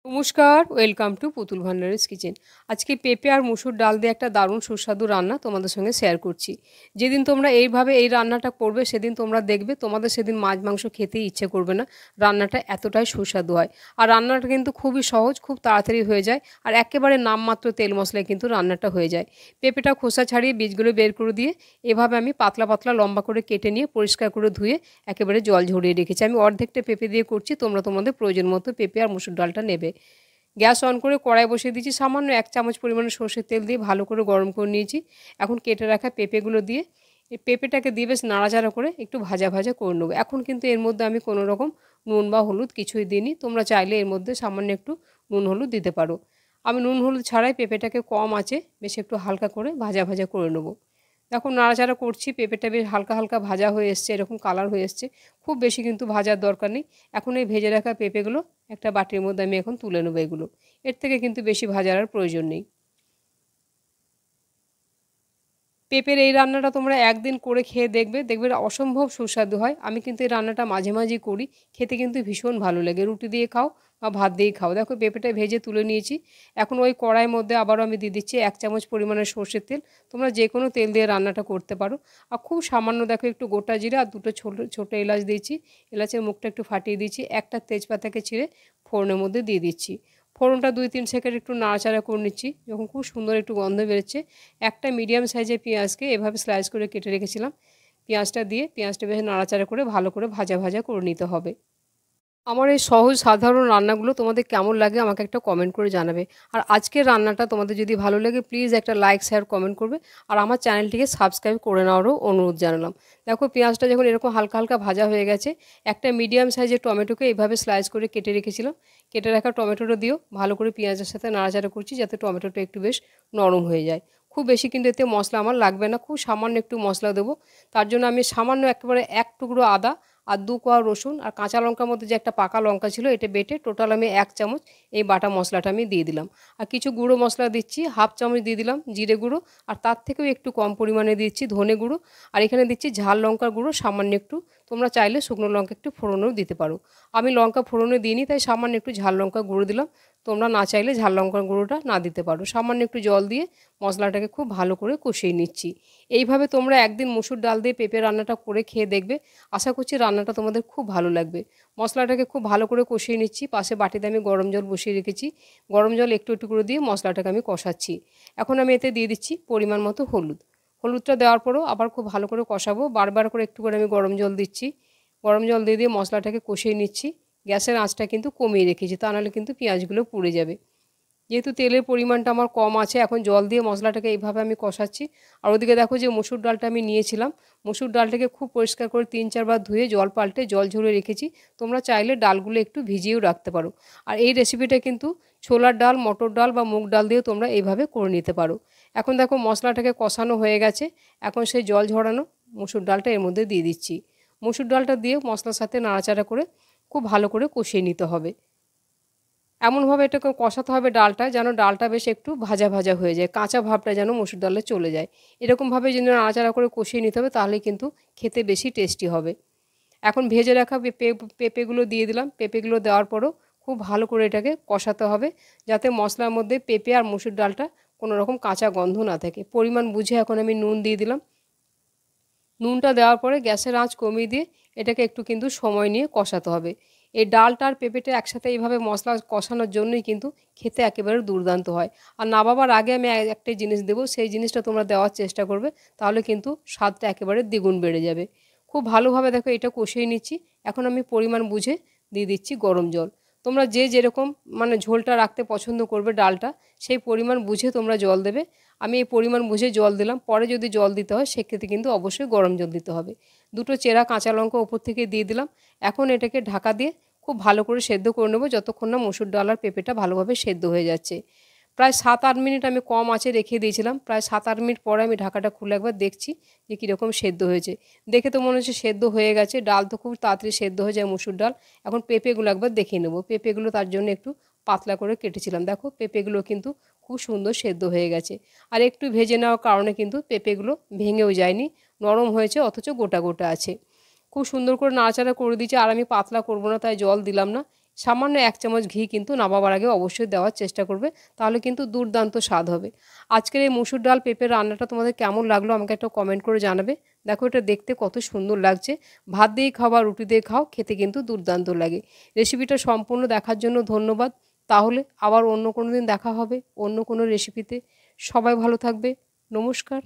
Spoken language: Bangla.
নমস্কার, ওয়েলকাম টু পুতুল ভান্ডারিস কিচেন। আজকে পেঁপে আর মুসুর ডাল দিয়ে একটা দারুণ সুস্বাদু রান্না তোমাদের সঙ্গে শেয়ার করছি। যেদিন তোমরা এইভাবে এই রান্নাটা করবে সেদিন তোমরা দেখবে তোমাদের সেদিন মাছ মাংস খেতেই ইচ্ছে করবে না। রান্নাটা এতটাই সুস্বাদু হয়। আর রান্নাটা কিন্তু খুবই সহজ, খুব তাড়াতাড়ি হয়ে যায়। আর একেবারে নামমাত্র তেল মশলায় কিন্তু রান্নাটা হয়ে যায়। পেঁপেটা খোসা ছাড়িয়ে বীজগুলো বের করে দিয়ে এভাবে আমি পাতলা পাতলা লম্বা করে কেটে নিয়ে পরিষ্কার করে ধুয়ে একেবারে জল ঝরিয়ে রেখেছি। আমি অর্ধেকটা পেঁপে দিয়ে করছি, তোমরা তোমাদের প্রয়োজন মতো পেঁপে আর মুসুর ডালটা নেবে। গ্যাস অন করে কড়াই বসিয়ে দিয়েছি, সামান্য 1 চামচ পরিমাণে সর্ষের তেল দিয়ে ভালো করে গরম করে নিয়েছি। এখন কেটে রাখা পেঁপেগুলো দিয়ে এই পেঁপেটাকে দিয়ে বেশ নাড়াচাড়া করে একটু ভাজা ভাজা করে নেবো। এখন কিন্তু এর মধ্যে আমি কোনো রকম নুন বা হলুদ কিছুই দিইনি, তোমরা চাইলে এর মধ্যে সামান্য একটু নুন হলুদ দিতে পারো। আমি নুন হলুদ ছাড়াই পেঁপেটাকে কম আঁচে বেশ একটু হালকা করে ভাজা ভাজা করে নেবো। দেখো নাড়াচাড়া করছি, পেঁপেটা বেশ হালকা হালকা ভাজা হয়ে এসছে, এরকম কালার হয়ে এসছে। খুব বেশি কিন্তু ভাজার দরকার নেই। এখন এই ভেজে রাখা পেঁপেগুলো একটা বাটির মধ্যে আমি এখন তুলে নেবো এগুলো। এর থেকে কিন্তু বেশি ভাজার আর প্রয়োজন নেই। পেঁপের এই রান্নাটা তোমরা একদিন করে খেয়ে দেখবে, দেখবে অসম্ভব সুস্বাদু হয়। আমি কিন্তু এই রান্নাটা মাঝে মাঝেই করি, খেতে কিন্তু ভীষণ ভালো লাগে। রুটি দিয়ে খাও বা ভাত দিয়েই খাও। দেখো পেঁপেটা ভেজে তুলে নিয়েছি। এখন ওই কড়াইয়ের মধ্যে আবারও আমি দিয়ে দিচ্ছি 1 চামচ পরিমাণের সর্ষের তেল। তোমরা যে কোনো তেল দিয়ে রান্নাটা করতে পারো। আর খুব সামান্য দেখো একটু গোটা জিরা আর দুটো ছোটো ছোটো এলাচ দিয়েছি। এলাচের মুখটা একটু ফাটিয়ে দিয়েছি। একটা তেজপাতাকে ছিঁড়ে ফোড়নের মধ্যে দিয়ে দিচ্ছি। ফোড়নটা 2-3 সেকেন্ড একটু নাড়াচাড়া করে নিচ্ছি। যখন খুব সুন্দর একটু গন্ধ বেরোচ্ছে, একটা মিডিয়াম সাইজের পেঁয়াজকে এভাবে স্লাইস করে কেটে রেখেছিলাম, পেঁয়াজটা দিয়ে পেঁয়াজটা বেশ নাড়াচাড়া করে ভালো করে ভাজা ভাজা করে নিতে হবে। আমার এই সহজ সাধারণ রান্নাগুলো তোমাদের কেমন লাগে আমাকে একটা কমেন্ট করে জানাবে। আর আজকের রান্নাটা তোমাদের যদি ভালো লাগে প্লিজ একটা লাইক শেয়ার কমেন্ট করবে। আর আমার চ্যানেলটিকে সাবস্ক্রাইব করে নেওয়ারও অনুরোধ জানালাম। দেখো পেঁয়াজটা যখন এরকম হালকা হালকা ভাজা হয়ে গেছে, একটা মিডিয়াম সাইজের টমেটোকে এইভাবে স্লাইস করে কেটে রেখেছিলাম, কেটে রাখা টমেটোটা দিয়েও ভালো করে পেঁয়াজের সাথে নাড়াচাড়া করছি যাতে টমেটোটা একটু বেশ নরম হয়ে যায়। খুব বেশি কিন্তু এতে মশলা আমার লাগবে না, খুব সামান্য একটু মশলা দেবো। তার জন্য আমি সামান্য একেবারে 1 টুকরো আদা আর 2 কোয়া রসুন আর কাঁচা লঙ্কার মধ্যে যে একটা পাকা লঙ্কা ছিল এটা বেটে টোটাল আমি 1 চামচ এই বাটা মশলাটা আমি দিয়ে দিলাম। আর কিছু গুঁড়ো মশলা দিচ্ছি, হাফ চামচ দিয়ে দিলাম জিরে গুঁড়ো, আর তার থেকেও একটু কম পরিমাণে দিচ্ছি ধনে গুঁড়ো, আর এখানে দিচ্ছি ঝাল লঙ্কার গুঁড়ো সামান্য একটু। তোমরা চাইলে শুকনো লঙ্কা একটু ফোড়নেও দিতে পারো। আমি লঙ্কা ফোড়নে দিইনি তাই সামান্য একটু ঝাল লঙ্কা গুঁড়ো দিলাম। তোমরা না চাইলে ঝাল লঙ্কার গুঁড়োটা না দিতে পারো। সামান্য একটু জল দিয়ে মশলাটাকে খুব ভালো করে কষিয়ে নিচ্ছি। এইভাবে তোমরা একদিন মুসুর ডাল দিয়ে পেঁপে রান্নাটা করে খেয়ে দেখবে, আশা করছি রান্নাটা তোমাদের খুব ভালো লাগবে। মশলাটাকে খুব ভালো করে কষিয়ে নিচ্ছি। পাশে বাটিতে আমি গরম জল বসিয়ে রেখেছি, গরম জল একটু একটু করে দিয়ে মশলাটাকে আমি কষাচ্ছি। এখন আমি এতে দিয়ে দিচ্ছি পরিমাণ মতো হলুদ। হলুদটা দেওয়ার পরেও আবার খুব ভালো করে কষাবো, বারবার করে একটু করে আমি গরম জল দিচ্ছি। গরম জল দিয়ে দিয়ে মশলাটাকে কষিয়ে নিচ্ছি। গ্যাসের আঁচটা কিন্তু কমিয়ে রেখেছি, তা নাহলে কিন্তু পেঁয়াজগুলো পুড়ে যাবে। যেহেতু তেলের পরিমাণটা আমার কম আছে, এখন জল দিয়ে মশলাটাকে এইভাবে আমি কষাচ্ছি। আর ওদিকে দেখো যে মসুর ডালটা আমি নিয়েছিলাম, মসুর ডালটাকে খুব পরিষ্কার করে 3-4 বার ধুয়ে জল পাল্টে জল ঝরিয়ে রেখেছি। তোমরা চাইলে ডালগুলো একটু ভিজিয়েও রাখতে পারো। আর এই রেসিপিটা কিন্তু ছোলার ডাল, মটর ডাল বা মুগ ডাল দিয়েও তোমরা এইভাবে করে নিতে পারো। এখন দেখো মশলাটাকে কষানো হয়ে গেছে, এখন সেই জল ঝরানো মসুর ডালটা এর মধ্যে দিয়ে দিচ্ছি। মসুর ডালটা দিয়ে মশলার সাথে নাড়াচাড়া করে খুব ভালো করে কষিয়ে নিতে হবে। এমনভাবে এটাকে কষাতে হবে ডালটা, যেন ডালটা বেশ একটু ভাজা ভাজা হয়ে যায়, কাঁচা ভাবটা যেন মসুর ডালে চলে যায়। এরকমভাবে যেন নাড়াচাড়া করে কষিয়ে নিতে হবে, তাহলে কিন্তু খেতে বেশি টেস্টি হবে। এখন ভেজে রাখা পেঁপেগুলো দিয়ে দিলাম। পেঁপেগুলো দেওয়ার পরও খুব ভালো করে এটাকে কষাতে হবে, যাতে মশলার মধ্যে পেঁপে আর মসুর ডালটা কোনো রকম কাঁচা গন্ধ না থাকে। পরিমাণ বুঝে এখন আমি নুন দিয়ে দিলাম। নুনটা দেওয়ার পরে গ্যাসের আঁচ কমিয়ে দিয়ে এটাকে একটু কিন্তু সময় নিয়ে কষাতে হবে। এই ডালটা আর পেঁপেটা একসাথে এইভাবে মশলা কষানোর জন্যই কিন্তু খেতে একেবারে দুর্দান্ত হয়। আর নামাবার আগে আমি একটা জিনিস দেবো, সেই জিনিসটা তোমরা দেওয়ার চেষ্টা করবে, তাহলে কিন্তু স্বাদটা একেবারে দ্বিগুণ বেড়ে যাবে। খুব ভালোভাবে দেখো এটা কষিয়ে নিচ্ছি। এখন আমি পরিমাণ বুঝে দিয়ে দিচ্ছি গরম জল। তোমরা যে যেরকম মানে ঝোলটা রাখতে পছন্দ করবে ডালটা, সেই পরিমাণ বুঝে তোমরা জল দেবে। আমি এই পরিমাণ বুঝে জল দিলাম। পরে যদি জল দিতে হয় সেক্ষেত্রে কিন্তু অবশ্যই গরম জল দিতে হবে। দুটো চেরা কাঁচা লঙ্কা ওপর থেকে দিয়ে দিলাম। এখন এটাকে ঢাকা দিয়ে খুব ভালো করে সেদ্ধ করে নেবো, যতক্ষণ না মসুর ডাল আর পেঁপেটা ভালোভাবে সেদ্ধ হয়ে যাচ্ছে। প্রায় 7-8 মিনিট আমি কম আঁচে রেখে দিয়েছিলাম। প্রায় 7-8 মিনিট পরে আমি ঢাকাটা খুলে একবার দেখছি যে কীরকম সেদ্ধ হয়েছে। দেখে তো মনে হচ্ছে সেদ্ধ হয়ে গেছে। ডাল তো খুব তাড়াতাড়ি সেদ্ধ হয়ে যায় মসুর ডাল। এখন পেঁপেগুলো একবার দেখে নেব। পেঁপেগুলো তার জন্য একটু পাতলা করে কেটেছিলাম। দেখো পেঁপেগুলো কিন্তু খুব সুন্দর সেদ্ধ হয়ে গেছে। আর একটু ভেজে নেওয়ার কারণে কিন্তু পেঁপেগুলো ভেঙেও যায়নি, নরম হয়েছে, অথচ গোটা গোটা আছে। খুব সুন্দর করে নাড়াচাড়া করে দিয়েছি। আর আমি পাতলা করব না তাই জল দিলাম না। সামান্য 1 চামচ ঘি কিন্তু নামাবার আগে অবশ্যই দেওয়ার চেষ্টা করবে, তাহলে কিন্তু দুর্দান্ত স্বাদ হবে। আজকের এই মুসুর ডাল পেঁপের রান্নাটা তোমাদের কেমন লাগলো আমাকে একটা কমেন্ট করে জানাবে। দেখো এটা দেখতে কত সুন্দর লাগছে, ভাত দিয়ে খাও বা রুটি দিয়ে খাও, খেতে কিন্তু দুর্দান্ত লাগে। রেসিপিটা সম্পূর্ণ দেখার জন্য ধন্যবাদ। তাহলে আবার অন্য কোনো দিন দেখা হবে অন্য কোনো রেসিপিতে। সবাই ভালো থাকবে। নমস্কার।